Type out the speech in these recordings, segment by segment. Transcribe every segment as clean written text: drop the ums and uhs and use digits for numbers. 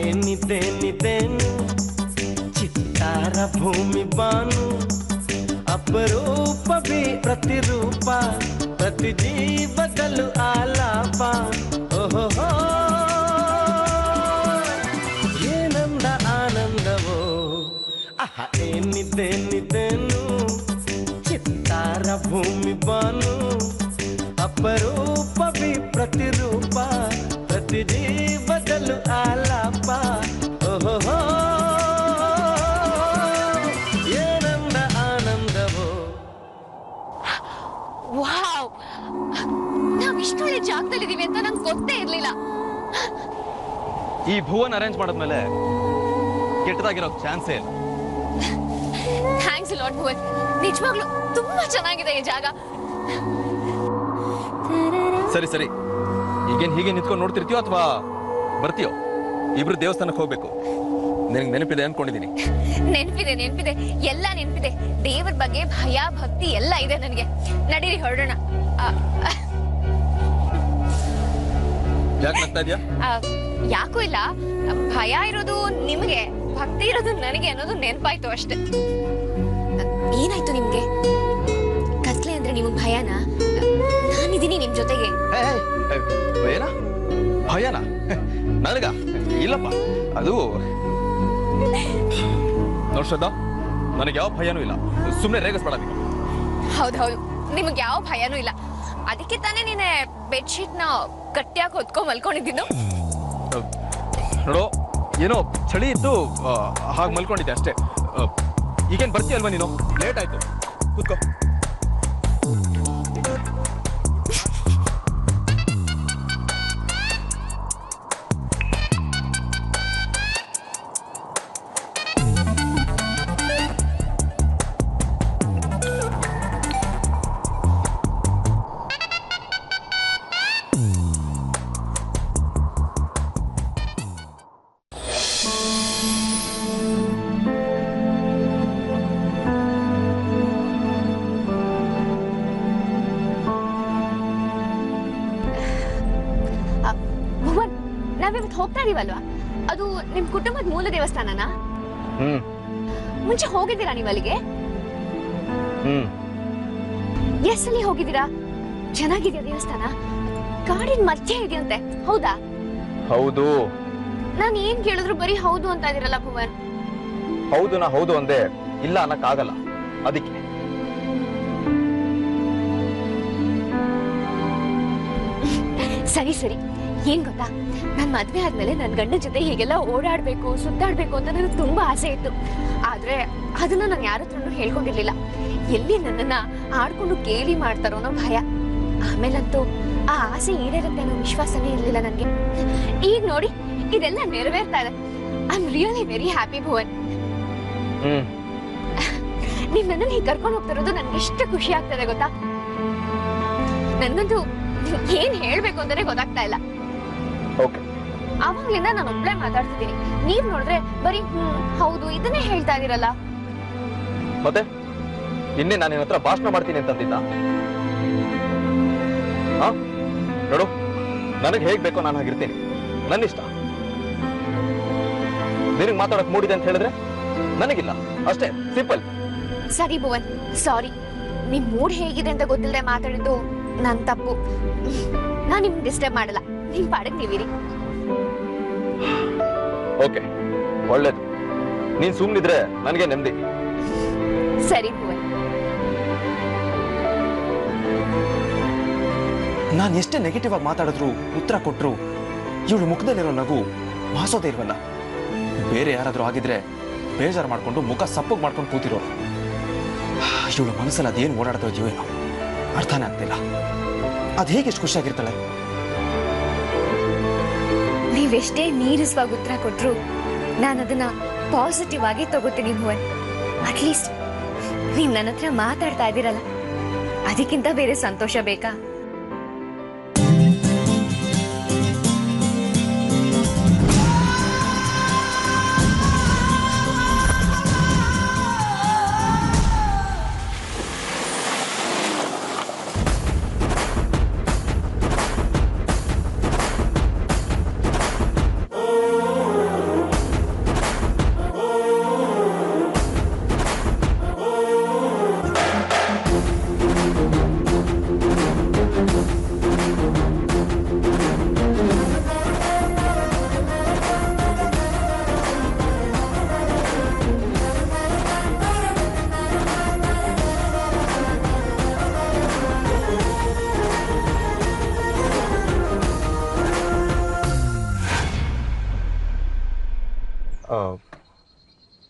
ಏನಿದ್ದೇನಿದ್ದೇನು ಚಿತ್ತಾರ ಭೂಮಿ ಬಾನು ಅಪರೂಪವೇ ಪ್ರತಿರೂಪ ಪ್ರತಿ ಜೀವದಲ್ಲೂ ಆಲಾಪ ಓಹೋ ಏನಂದ ಆನಂದವೋ ಆಹ ಏನಿದ್ದೇನಿದ್ದೇನು ಚಿತ್ತಾರ ಭೂಮಿ ಬಾನು ಅಪರೂಪವೇ ಪ್ರತಿರೂಪ ಪ್ರತಿ ಜೀವದಲ್ಲೂ ಆಲಾಪ ಓಹೋ ಏನಂದ ಆನಂದವೋ. ವಾವ್, ನಾವ್ ಇಷ್ಟೊಳ್ಳೆ ಜಾಗದಲ್ಲಿದ್ದೀವಿ ಅಂತ ನಂಗೆ ಗೊತ್ತೇ ಇರ್ಲಿಲ್ಲ. ಈ ಭುವನ್ ಅರೇಂಜ್ ಮಾಡಿದ್ಮೇಲೆ ಕೆಟ್ಟದಾಗಿರೋ ಚಾನ್ಸೇ ಇಲ್ಲ. ಥ್ಯಾಂಕ್ಸ್ ಲಾಟ್ ಭುವನ್, ನಿಜವಾಗ್ಲೂ ತುಂಬಾ ಚೆನ್ನಾಗಿದೆ ಈ ಜಾಗ. ಸರಿ ಸರಿ, ಈಗೇನ್ ಹೀಗೆ ನಿಂತ್ಕೊಂಡು ನೋಡ್ತಿರ್ತೀಯೋ ಅಥವಾ ಬರ್ತೀಯೋ? ಇಬ್ರು ದೇವಸ್ಥಾನಕ್ಕೆ ಹೋಗ್ಬೇಕು. ನಿನಗೆ ನೆನಪಿದೆ ಅನ್ಕೊಂಡಿದೀನಿ. ನೆನಪಿದೆ, ಎಲ್ಲ ನೆನಪಿದೆ. ದೇವರ ಬಗ್ಗೆ ಭಯ ಭಕ್ತಿ ಎಲ್ಲ ಇದೆ ನನಗೆ. ನಡೀರಿ ಹೊರಡೋಣ. ಯಾಕೆ ನಗ್ತಾ ಇದೆಯಾ? ಯಾಕೂ ಇಲ್ಲ, ಭಯ ಇರೋದು ನಿಮ್ಗೆ, ಭಕ್ತಿ ಇರೋದು ನನಗೆ ಅನ್ನೋದು ನೆನಪಾಯ್ತು ಅಷ್ಟೇ. ಏನಾಯ್ತು ನಿಮ್ಗೆ? ಕತ್ಲೆ ಅಂದ್ರೆ ನಿಮಗ್ ಭಯನಾ? ನಾನಿದ್ದೀನಿ ನಿಮ್ ಜೊತೆಗೆ. ಭಯನಾ? ನನಗ ಇಲ್ಲಪ್ಪ. ಅದು ನೋಡ್ಸದ, ನನಗೆ ಯಾವ ಭಯನೂ ಇಲ್ಲ. ಸುಮ್ಮನೆ ರೇಗಿಸ್ಬೇಡ ನೀನು. ಹೌದೌದು, ನಿಮ್ಗೆ ಯಾವ ಭಯನೂ ಇಲ್ಲ. ಅದಕ್ಕೆ ತಾನೇ ನೀನೆ ಬೆಡ್ಶೀಟ್ ನ ಗಟ್ಟಿಯಾಗಿ ಹೊತ್ಕೊಂಡ್ ಮಲ್ಕೊಂಡಿದ್ದೀನಿ. ನೋಡೋ, ಏನೋ ಚಳಿ ಇದ್ದು ಹಾಗೆ ಮಲ್ಕೊಂಡಿದ್ದೆ ಅಷ್ಟೇ. ಈಗೇನ್ ಬರ್ತೀಯಲ್ವಾ ನೀನು? ಲೇಟ್ ಆಯ್ತು, ಕೂತ್ಕೋ. ನಾವಿವತ್ತು ಹೋಗ್ತಾ ಇದೀವಲ್ವಾ, ಅದು ನಿಮ್ ಕುಟುಂಬದ ಮೂಲ ದೇವಸ್ಥಾನನಾ? ಮುಂಚೆ ಹೋಗಿದ್ದೀರಾ ನೀವು ಅಲ್ಲಿಗೆ? ಎಷ್ಟಲ್ಲಿ ಹೋಗಿದ್ದೀರಾ? ಚೆನ್ನಾಗಿದೆಯಾ ದೇವಸ್ಥಾನ? ಕಾಡಿನ ಮಧ್ಯೆ ಇದೆಯಂತೆ, ಹೌದಾ? ಹೌದು. ನಾನು ಏನ್ ಕೇಳಿದ್ರು ಬರೀ ಹೌದು ಅಂತ ಇದೀರಲ್ಲ ಭುವನ್. ಹೌದು ಅಂದೆ, ಇಲ್ಲ ಅನ್ನಕ್ಕಾಗಲ್ಲ. ಅದಕ್ಕೆ ಸರಿ ಏನ್ ಗೊತ್ತಾ, ನನ್ ಮದ್ವೆ ಆದ್ಮೇಲೆ ನನ್ ಗಂಡನ ಜೊತೆ ಹೀಗೆಲ್ಲ ಓಡಾಡ್ಬೇಕು, ಸುತ್ತಾಡ್ಬೇಕು ಅಂತ ನನಗೆ ತುಂಬಾ ಆಸೆ ಇತ್ತು. ಆದ್ರೆ ಅದನ್ನ ನಾನು ಯಾರ ಹತ್ರನೂ ಹೇಳ್ಕೊಂಡಿರ್ಲಿಲ್ಲ. ಎಲ್ಲಿ ನನ್ನನ್ನ ಆಡ್ಕೊಂಡು ಗೇಲಿ ಮಾಡ್ತಾರೋ ಅನ್ನೋ ಭಯ. ಆಮೇಲಂತೂ ಆ ಆಸೆ ಈಡೇರುತ್ತೆ ಅನ್ನೋ ವಿಶ್ವಾಸನೇ ಇರ್ಲಿಲ್ಲ ನನ್ಗೆ. ಈಗ ನೋಡಿ, ಇದೆಲ್ಲ ನೆರವೇರ್ತಾ ಇದೆ. I am really very happy Bhuvan. ನೀವ್ ನನ್ನನ್ನು ಹೀಗೆ ಕರ್ಕೊಂಡು ಹೋಗ್ತಿರೋದು ನನ್ಗೆ ಎಷ್ಟು ಖುಷಿ ಆಗ್ತದೆ ಗೊತ್ತಾ. ನನ್ಗಂತೂ ಏನ್ ಹೇಳ್ಬೇಕು ಅಂತಾನೆ ಗೊತ್ತಾಗ್ತಾ ಇಲ್ಲ. ಅವಾಗ್ಲಿಂದ ನಾನು ಒಬ್ಳೆ ಮಾತಾಡ್ತಿದ್ದೀನಿ. ನೀವ್ ನೋಡಿದ್ರೆ ಬರೀ ಹೌದು ಇದನ್ನೇ ಹೇಳ್ತಾ ಇದೀರಲ್ಲ. ಮತ್ತೆ ಇನ್ನೇ ನಾನು ನಿನ್ನ ಹತ್ರ ಭಾಷಣ ಮಾಡ್ತೀನಿ ಅಂತಂದಿದ್ದ? ನೋಡು, ನನಗೆ ಹೇಗ್ ಬೇಕೋ ನಾನು ಹಾಗಿರ್ತೀನಿ, ನನ್ನ ಇಷ್ಟ. ನಿನಗೆ ಮಾತಾಡಕ್ ಮೂಡಿದೆ ಅಂತ ಹೇಳಿದ್ರೆ ನನಗಿಲ್ಲ, ಅಷ್ಟೇ, ಸಿಂಪಲ್. ಸರಿ ಭುವನ್, ಸಾರಿ. ನಿಮ್ ಮೂಡ್ ಹೇಗಿದೆ ಅಂತ ಗೊತ್ತಿಲ್ಲದೆ ಮಾತಾಡಿದ್ದು ನನ್ ತಪ್ಪು. ನಾನ್ ನಿಮ್ಗೆ ಡಿಸ್ಟರ್ಬ್ ಮಾಡಲ್ಲ, ನಿಮ್ ಪಾಡಕ್ ನೀವಿರಿ. ಓಕೆ, ಒಳ್ಳೇದು. ನೀನ್ ಸುಮ್ನಿದ್ರೆ ನನಗೆ ನೆಮ್ಮದಿ. ಸರಿ ಭುವನ್. ನಾನು ಎಷ್ಟೇ ನೆಗೆಟಿವ್ ಆಗಿ ಮಾತಾಡಿದ್ರು, ಉತ್ತರ ಕೊಟ್ರು, ಇವಳು ಮುಖದಲ್ಲಿರೋ ನಗು ಮಾಸೋದೇ ಇಲ್ವಲ್ಲ. ಬೇರೆ ಯಾರಾದ್ರೂ ಆಗಿದ್ರೆ ಬೇಜಾರು ಮಾಡ್ಕೊಂಡು ಮುಖ ಸಪ್ಪಗೆ ಮಾಡ್ಕೊಂಡು ಕೂತಿರೋ. ಇವಳು ಮನಸ್ಸಲ್ಲಿ ಅದೇನು ಓಡಾಡ್ತೋ ಜೀವೇನೋ ಅರ್ಥನೇ ಆಗ್ತಿಲ್ಲ. ಅದ್ ಹೇಗೆ ಎಷ್ಟು ಖುಷಿಯಾಗಿರ್ತಾಳೆ? ನೀವೆಷ್ಟೇ ನೀರಸವಾಗಿ ಉತ್ತರ ಕೊಟ್ರು ನಾನು ಅದನ್ನ ಪಾಸಿಟಿವ್ ಆಗಿ ತಗೋತೀನಿ ಭುವನ್. ಅಟ್ಲೀಸ್ಟ್ ನೀವ್ ನನ್ನ ಹತ್ರ ಮಾತಾಡ್ತಾ ಇದ್ದೀರಲ್ಲ, ಅದಕ್ಕಿಂತ ಬೇರೆ ಸಂತೋಷ ಬೇಕಾ?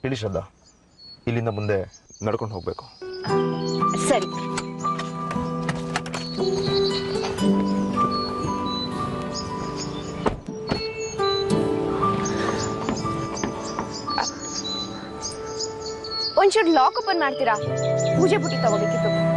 ಹೇಳಿ ಶ್ರದ್ಧಾ, ಇಲ್ಲಿಂದ ಮುಂದೆ ನಡ್ಕೊಂಡು ಹೋಗಬೇಕು. ಸರಿ. ಒಂಚೂರು ಲಾಕ್ ಓಪನ್ ಮಾಡ್ತೀರಾ? ಪೂಜೆ ಬುಟ್ಟಿ ತಗೋಬೇಕಿತ್ತು.